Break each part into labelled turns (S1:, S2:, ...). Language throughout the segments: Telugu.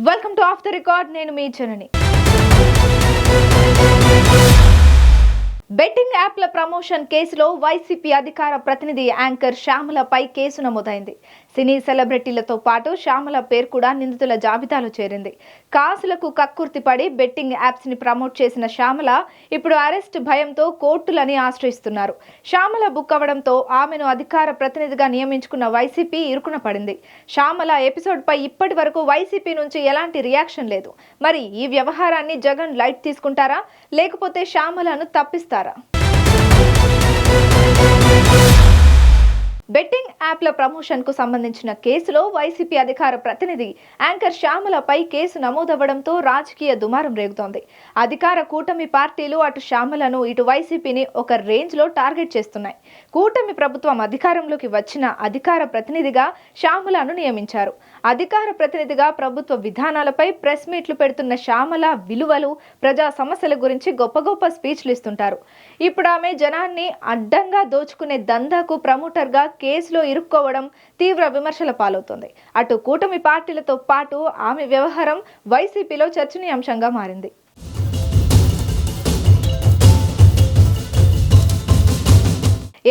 S1: Welcome to of the record. నేను మీ జనని. బెట్టింగ్ యాప్ల ప్రమోషన్ కేసులో వైసీపీ అధికార ప్రతినిధి యాంకర్ శ్యామలపై కేసు నమోదైంది. సినీ సెలబ్రిటీలతో పాటు శ్యామల పేరు కూడా నిందితుల జాబితాలో చేరింది. కాసులకు కక్కుర్తిపడి బెట్టింగ్ యాప్స్ ని ప్రమోట్ చేసిన శ్యామల ఇప్పుడు అరెస్ట్ భయంతో కోర్టులని ఆశ్రయిస్తున్నారు. శ్యామల బుక్ అవడంతో ఆమెను అధికార ప్రతినిధిగా నియమించుకున్న వైసీపీ ఇరుకున పడింది. శ్యామల ఎపిసోడ్ పై ఇప్పటి వరకు వైసీపీ నుంచి ఎలాంటి రియాక్షన్ లేదు. మరి ఈ వ్యవహారాన్ని జగన్ లైట్ తీసుకుంటారా, లేకపోతే శ్యామలను తప్పిస్తారా? బెట్టింగ్ యాప్ల ప్రమోషన్ కు సంబంధించిన కేసులో వైసీపీ అధికార ప్రతినిధి యాంకర్ శ్యామలపై కేసు నమోదవ్వడంతో రాజకీయ దుమారం రేగుతోంది. అధికార కూటమి పార్టీలు అటు శ్యామలను ఇటు వైసీపీని ఒక రేంజ్ లో టార్గెట్ చేస్తున్నాయి. కూటమి ప్రభుత్వం అధికారంలోకి వచ్చిన అధికార ప్రతినిధిగా శ్యామలను నియమించారు. అధికార ప్రతినిధిగా ప్రభుత్వ విధానాలపై ప్రెస్ మీట్లు పెడుతున్న శ్యామల విలువలు, ప్రజా సమస్యల గురించి గొప్ప గొప్ప స్పీచ్లు ఇస్తుంటారు. ఇప్పుడు ఆమె జనాన్ని అడ్డంగా దోచుకునే దందాకు ప్రమోటర్ గా కేసులో ఇరుక్కోవడం తీవ్ర విమర్శల పాలవుతోంది. అటు కూటమి పార్టీలతో పాటు ఆమె వ్యవహారం వైసీపీలో చర్చనీయాంశంగా మారింది.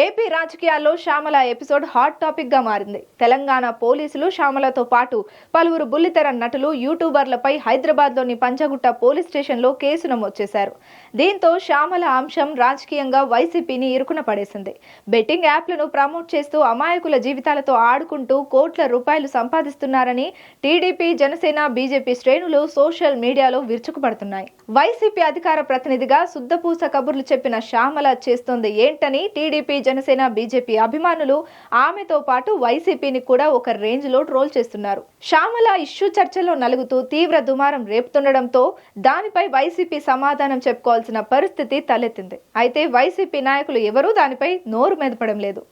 S1: ఏపీ రాజకీయాల్లో శ్యామల ఎపిసోడ్ హాట్ టాపిక్ గా మారింది. తెలంగాణ పోలీసులు శ్యామలతో పాటు పలువురు బుల్లితెర నటులు, యూట్యూబర్లపై హైదరాబాద్ లోని పంచగుట్ట పోలీస్ స్టేషన్ లో కేసు నమోదు చేశారు. దీంతో శ్యామల అంశం రాజకీయంగా వైసీపీని ఇరుకున పడేసింది. బెట్టింగ్ యాప్లను ప్రమోట్ చేస్తూ అమాయకుల జీవితాలతో ఆడుకుంటూ కోట్ల రూపాయలు సంపాదిస్తున్నారని టీడీపీ, జనసేన, బీజేపీ శ్రేణులు సోషల్ మీడియాలో విరుచుకుపడుతున్నాయి. వైసీపీ అధికార ప్రతినిధిగా శుద్ధపూస కబుర్లు చెప్పిన శ్యామల చేస్తోంది ఏంటని టీడీపీ, జనసేన, బీజేపీ అభిమానులు ఆమెతో పాటు వైసీపీని కూడా ఒక రేంజ్ లో ట్రోల్ చేస్తున్నారు. శ్యామల ఇష్యూ చర్చలో నలుగుతూ తీవ్ర దుమారం రేపుతుండడంతో దానిపై వైసీపీ సమాధానం చెప్పుకోవాల్సిన పరిస్థితి తలెత్తింది. అయితే వైసీపీ నాయకులు ఎవరూ దానిపై నోరు మెదపడం లేదు.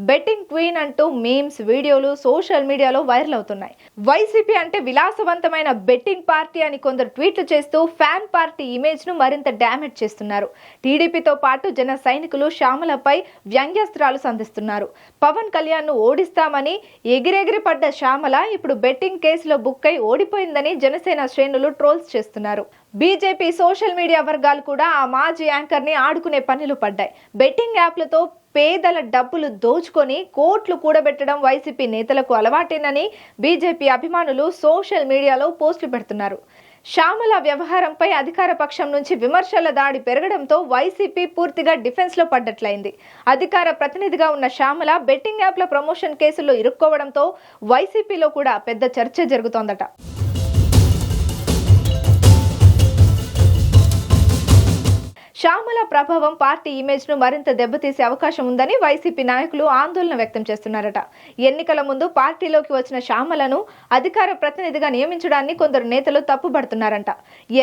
S1: బెట్టింగ్ క్వీన్ అంటూ మీమ్స్, వీడియోలు సోషల్ మీడియాలో వైరల్ అవుతున్నాయి. వైసీపీ అంటే విలాసవంతమైన బెట్టింగ్ పార్టీ అని కొందరు ట్వీట్లు చేస్తూ ఫ్యాన్ పార్టీ ఇమేజ్ ను మరింత డ్యామేజ్ చేస్తున్నారు. టీడీపీతో పాటు జన సైనికులు శ్యామలపై వ్యంగ్యాస్త్రాలు సంధిస్తున్నారు. పవన్ కళ్యాణ్ ను ఓడిస్తామని ఎగిరెగిరి పడ్డ శ్యామల ఇప్పుడు బెట్టింగ్ కేసులో బుక్ అయి ఓడిపోయిందని జనసేన శ్రేణులు ట్రోల్స్ చేస్తున్నారు. బీజేపీ సోషల్ మీడియా వర్గాలు కూడా ఆ మాజీ యాంకర్ ని ఆడుకునే పనులు పడ్డాయి. బెట్టింగ్ యాప్లతో పేదల డబ్బులు దోచుకొని కోట్లు కూడబెట్టడం వైసీపీ నేతలకు అలవాటేనని బీజేపీ అభిమానులు సోషల్ మీడియాలో పోస్టులు పెడుతున్నారు. శ్యామల వ్యవహారంపై అధికార పక్షం నుంచి విమర్శల దాడి పెరగడంతో వైసీపీ పూర్తిగా డిఫెన్స్ లో పడ్డట్లయింది. అధికార ప్రతినిధిగా ఉన్న శ్యామల బెట్టింగ్ యాప్ల ప్రమోషన్ కేసుల్లో ఇరుక్కోవడంతో వైసీపీలో కూడా పెద్ద చర్చ జరుగుతోందట. శ్యామల ప్రభావం పార్టీ ఇమేజ్ ను మరింత దెబ్బతీసే అవకాశం ఉందని వైసీపీ నాయకులు ఆందోళన వ్యక్తం చేస్తున్నారట. ఎన్నికల ముందు పార్టీలోకి వచ్చిన శ్యామలను అధికార ప్రతినిధిగా నియమించడాన్ని కొందరు నేతలు తప్పుపడుతున్నారంట.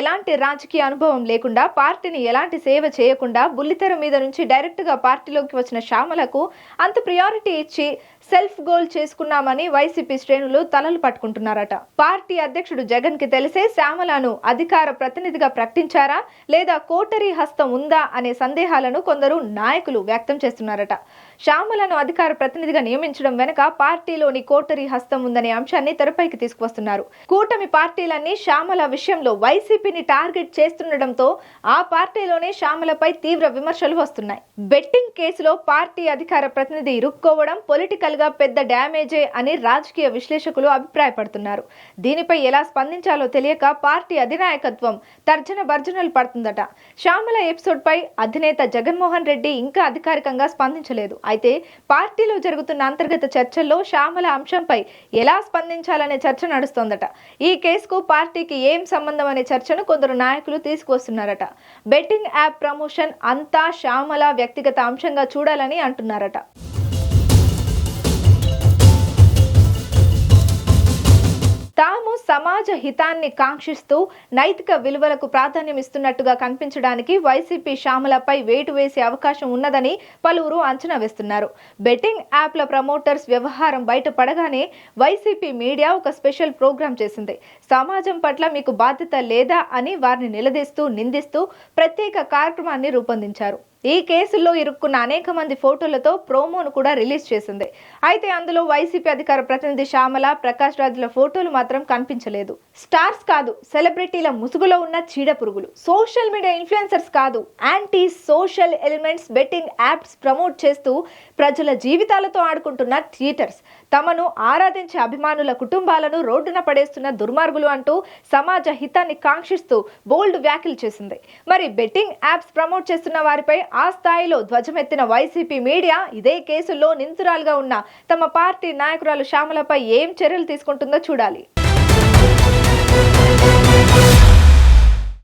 S1: ఎలాంటి రాజకీయ అనుభవం లేకుండా, పార్టీని ఎలాంటి సేవ చేయకుండా బుల్లితెర మీద నుంచి డైరెక్ట్ గా పార్టీలోకి వచ్చిన శ్యామలకు అంత ప్రియారిటీ ఇచ్చి సెల్ఫ్ గోల్ చేసుకున్నామని వైసీపీ శ్రేణులు తలలు పట్టుకుంటున్నారట. పార్టీ అధ్యక్షుడు జగన్ కి తెలిసే శ్యామలను అధికార ప్రతినిధిగా ప్రకటించారా, లేదా కోటరీ హస్తం ఉందా అనే సందేహాలను కొందరు నాయకులు వ్యక్తం చేస్తున్నారట. శ్యామలను అధికార ప్రతినిధిగా నియమించడం వెనుక పార్టీలోని కోటరీ హస్తం ఉందనే అంశాన్ని తెరపైకి తీసుకువస్తున్నారు. కూటమి పార్టీలన్నీ శ్యామల విషయంలో వైసీపీని టార్గెట్ చేస్తుండటంతో ఆ పార్టీలోనే శ్యామలపై తీవ్ర విమర్శలు వస్తున్నాయి. బెట్టింగ్ కేసులో పార్టీ అధికార ప్రతినిధి ఇరుక్కోవడం పొలిటికల్ గా పెద్ద డ్యామేజే అని రాజకీయ విశ్లేషకులు అభిప్రాయపడుతున్నారు. దీనిపై ఎలా స్పందించాలో తెలియక పార్టీ అధినాయకత్వం తర్జన భర్జనలు పడుతుందట. శ్యామల ఎపిసోడ్ పై అధినేత జగన్మోహన్ రెడ్డి ఇంకా అధికారికంగా స్పందించలేదు. అయితే పార్టీలో జరుగుతున్న అంతర్గత చర్చల్లో శ్యామల అంశంపై ఎలా స్పందించాలనే చర్చ నడుస్తోందట. ఈ కేసుకు పార్టీకి ఏం సంబంధం అనే చర్చను కొందరు నాయకులు తీసుకువస్తున్నారట. బెట్టింగ్ యాప్ ప్రమోషన్ అంతా శ్యామల వ్యక్తిగత అంశంగా చూడాలని అంటున్నారట. తాము సమాజ హితాన్ని కాంక్షిస్తూ నైతిక విలువలకు ప్రాధాన్యం ఇస్తున్నట్టుగా కనిపించడానికి వైసీపీ శ్యామలపై వేటు వేసే అవకాశం ఉన్నదని పలువురు అంచనా వేస్తున్నారు. బెట్టింగ్ యాప్ల ప్రమోటర్స్ వ్యవహారం బయటపడగానే వైసీపీ మీడియా ఒక స్పెషల్ ప్రోగ్రాం చేసింది. సమాజం పట్ల మీకు బాధ్యత లేదా అని వారిని నిలదీస్తూ, నిందిస్తూ ప్రత్యేక కార్యక్రమాన్ని రూపొందించారు. ఈ కేసుల్లో ఇరుక్కున్న అనేక మంది ఫోటోలతో ప్రోమోను కూడా రిలీజ్ చేసింది. అయితే అందులో వైసీపీ అధికార ప్రతినిధి శ్యామల, ప్రకాష్ రాజుల ఫోటోలు మాత్రం కనిపించలేదు. స్టార్స్ కాదు, సెలబ్రిటీల ముసుగులో ఉన్న చీడ పురుగులు, సోషల్ మీడియా ఇన్ఫ్లుయెన్సర్స్ కాదు, anti social elements betting apps promote చేస్తూ ప్రజల జీవితాలతో ఆడుకుంటున్న థియేటర్స్, తమను ఆరాధించే అభిమానుల కుటుంబాలను రోడ్డున పడేస్తున్న దుర్మార్గులు అంటూ సమాజ హితాన్ని కాంక్షిస్తూ బోల్డ్ వ్యాఖ్యలు చేసింది. మరి బెట్టింగ్ యాప్స్ ప్రమోట్ చేస్తున్న వారిపై ఆ స్థాయిలో ధ్వజమెత్తిన వైసీపీ మీడియా ఇదే కేసుల్లో నిందితురాలుగా ఉన్న తమ పార్టీ నాయకురాలు శ్యామలపై ఏం చర్యలు తీసుకుంటుందో చూడాలి.